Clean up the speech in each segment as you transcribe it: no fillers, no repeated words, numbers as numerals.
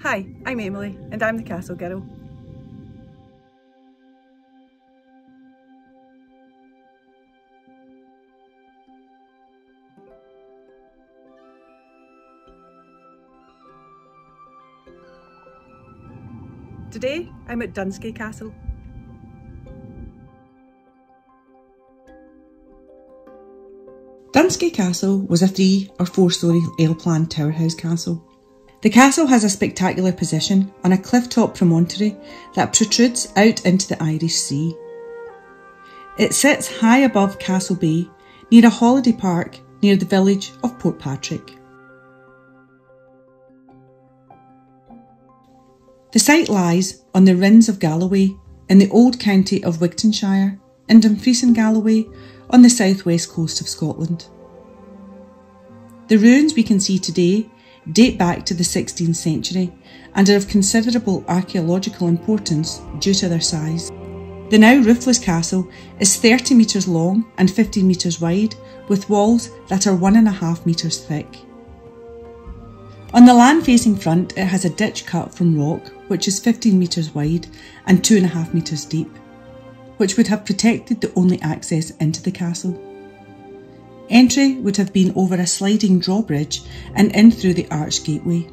Hi, I'm Emily and I'm the Castle Girl. Today I'm at Dunskey Castle. Dunskey Castle was a 3 or 4 storey ale-planned tower house castle. The castle has a spectacular position on a cliff-top promontory that protrudes out into the Irish Sea. It sits high above Castle Bay, near a holiday park near the village of Portpatrick. The site lies on the Rins of Galloway in the old county of Wigtonshire and Dumfries and Galloway on the southwest coast of Scotland. The ruins we can see today date back to the 16th century and are of considerable archaeological importance due to their size. The now roofless castle is 30 metres long and 15 metres wide, with walls that are 1.5 metres thick. On the land facing front, it has a ditch cut from rock which is 15 metres wide and 2.5 metres deep, which would have protected the only access into the castle. Entry would have been over a sliding drawbridge and in through the arched gateway.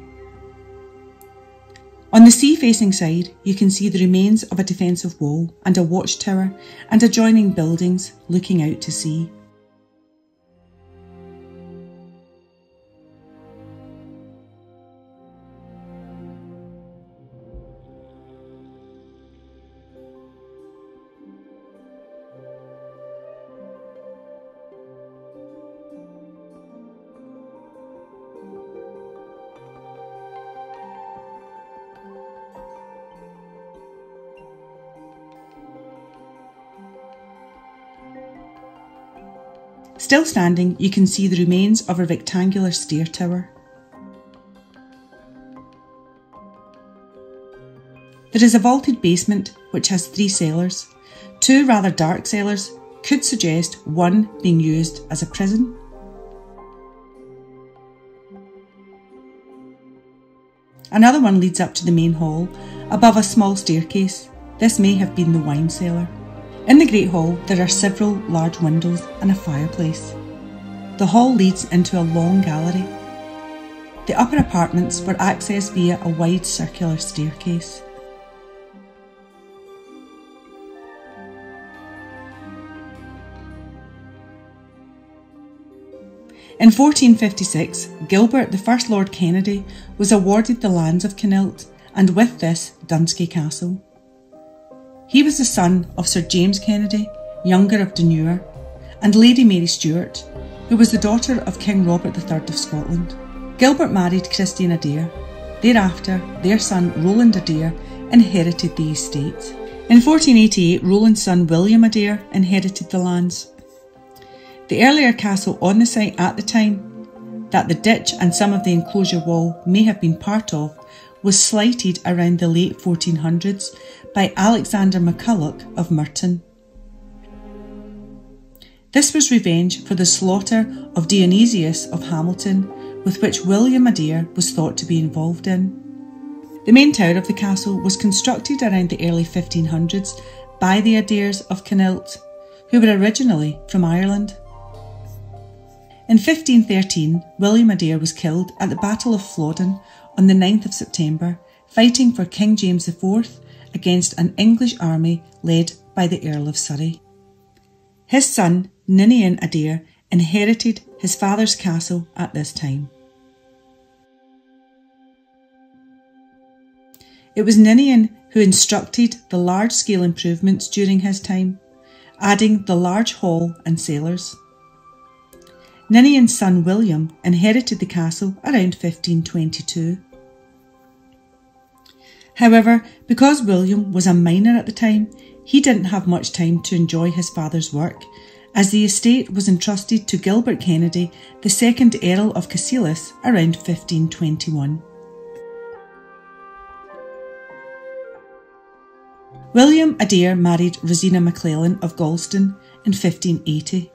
On the sea-facing side, you can see the remains of a defensive wall and a watchtower and adjoining buildings looking out to sea. Still standing, you can see the remains of a rectangular stair tower. There is a vaulted basement which has 3 cellars. 2 rather dark cellars could suggest one being used as a prison. Another one leads up to the main hall, above a small staircase. This may have been the wine cellar. In the Great Hall, there are several large windows and a fireplace. The hall leads into a long gallery. The upper apartments were accessed via a wide circular staircase. In 1456, Gilbert, the first Lord Kennedy, was awarded the lands of Kinnilt and with this Dunskey Castle. He was the son of Sir James Kennedy, younger of Dunure, and Lady Mary Stuart, who was the daughter of King Robert III of Scotland. Gilbert married Christian Adair. Thereafter, their son Roland Adair inherited the estate. In 1488, Roland's son William Adair inherited the lands. The earlier castle on the site at the time, that the ditch and some of the enclosure wall may have been part of, was slighted around the late 1400s by Alexander MacCulloch of Merton. This was revenge for the slaughter of Dionysius of Hamilton, with which William Adair was thought to be involved in. The main tower of the castle was constructed around the early 1500s by the Adairs of Kinnilt, who were originally from Ireland. In 1513, William Adair was killed at the Battle of Flodden on the 9th of September, fighting for King James IV against an English army led by the Earl of Surrey. His son, Ninian Adair, inherited his father's castle at this time. It was Ninian who instructed the large-scale improvements during his time, adding the large hall and cellars. Ninian's son William inherited the castle around 1522. However, because William was a minor at the time, he didn't have much time to enjoy his father's work, as the estate was entrusted to Gilbert Kennedy, the second Earl of Cassilis, around 1521. William Adair married Rosina MacLellan of Galston in 1580.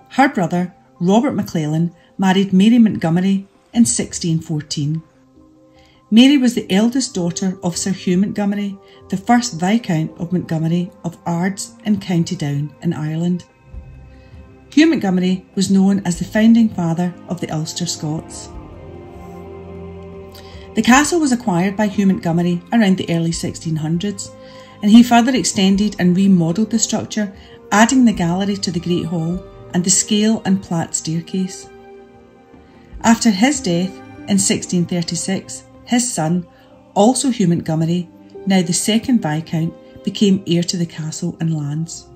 Her brother, Robert MacLellan, married Mary Montgomery in 1614. Mary was the eldest daughter of Sir Hugh Montgomery, the first Viscount of Montgomery of Ards in County Down in Ireland. Hugh Montgomery was known as the founding father of the Ulster Scots. The castle was acquired by Hugh Montgomery around the early 1600s, and he further extended and remodelled the structure, adding the gallery to the Great Hall and the scale and plat staircase. After his death in 1636, his son, also Hugh Montgomery, now the second Viscount, became heir to the castle and lands.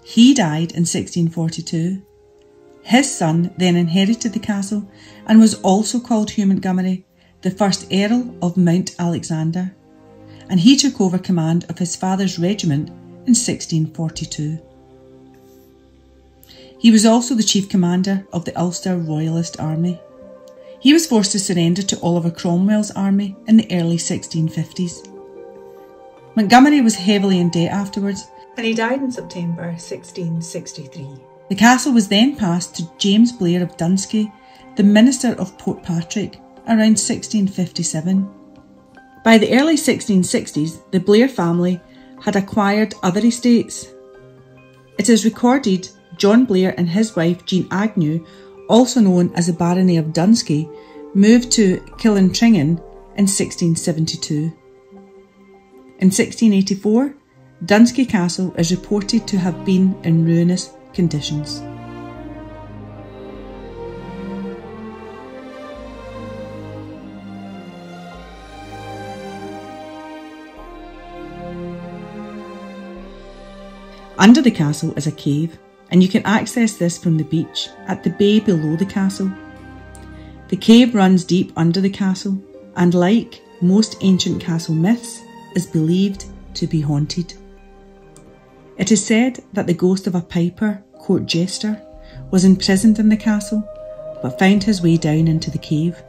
He died in 1642. His son then inherited the castle and was also called Hugh Montgomery, the first Earl of Mount Alexander, and he took over command of his father's regiment in 1642. He was also the chief commander of the Ulster Royalist Army. He was forced to surrender to Oliver Cromwell's army in the early 1650s. Montgomery was heavily in debt afterwards, And he died in September 1663. The castle was then passed to James Blair of Dunskey, the minister of Portpatrick, around 1657. By the early 1660s, the Blair family had acquired other estates. It is recorded John Blair and his wife Jean Agnew, also known as the Barony of Dunskey, moved to Killintringan in 1672. In 1684, Dunskey Castle is reported to have been in ruinous conditions. Under the castle is a cave, and you can access this from the beach at the bay below the castle. The cave runs deep under the castle, and like most ancient castle myths, is believed to be haunted. It is said that the ghost of a piper, court jester, was imprisoned in the castle, but found his way down into the cave.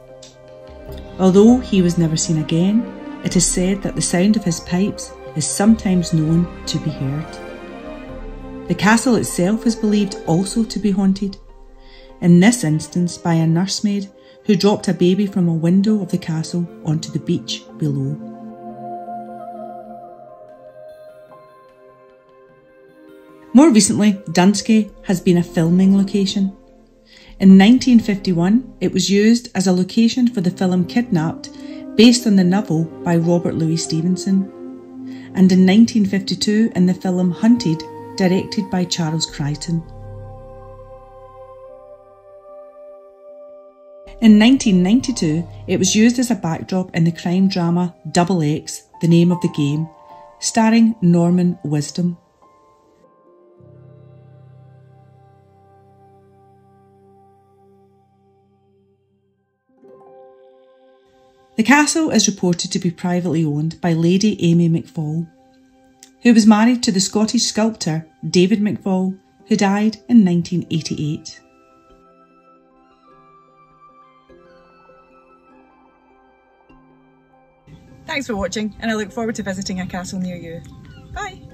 Although he was never seen again, it is said that the sound of his pipes is sometimes known to be heard. The castle itself is believed also to be haunted, in this instance by a nursemaid who dropped a baby from a window of the castle onto the beach below. More recently, Dunskey has been a filming location. In 1951, it was used as a location for the film Kidnapped, based on the novel by Robert Louis Stevenson, and in 1952 in the film Hunted, directed by Charles Crichton. In 1992, it was used as a backdrop in the crime drama Double X, The Name of the Game, starring Norman Wisdom. The castle is reported to be privately owned by Lady Amy McFall, who was married to the Scottish sculptor David McFall, who died in 1988. Thanks for watching, and I look forward to visiting a castle near you. Bye!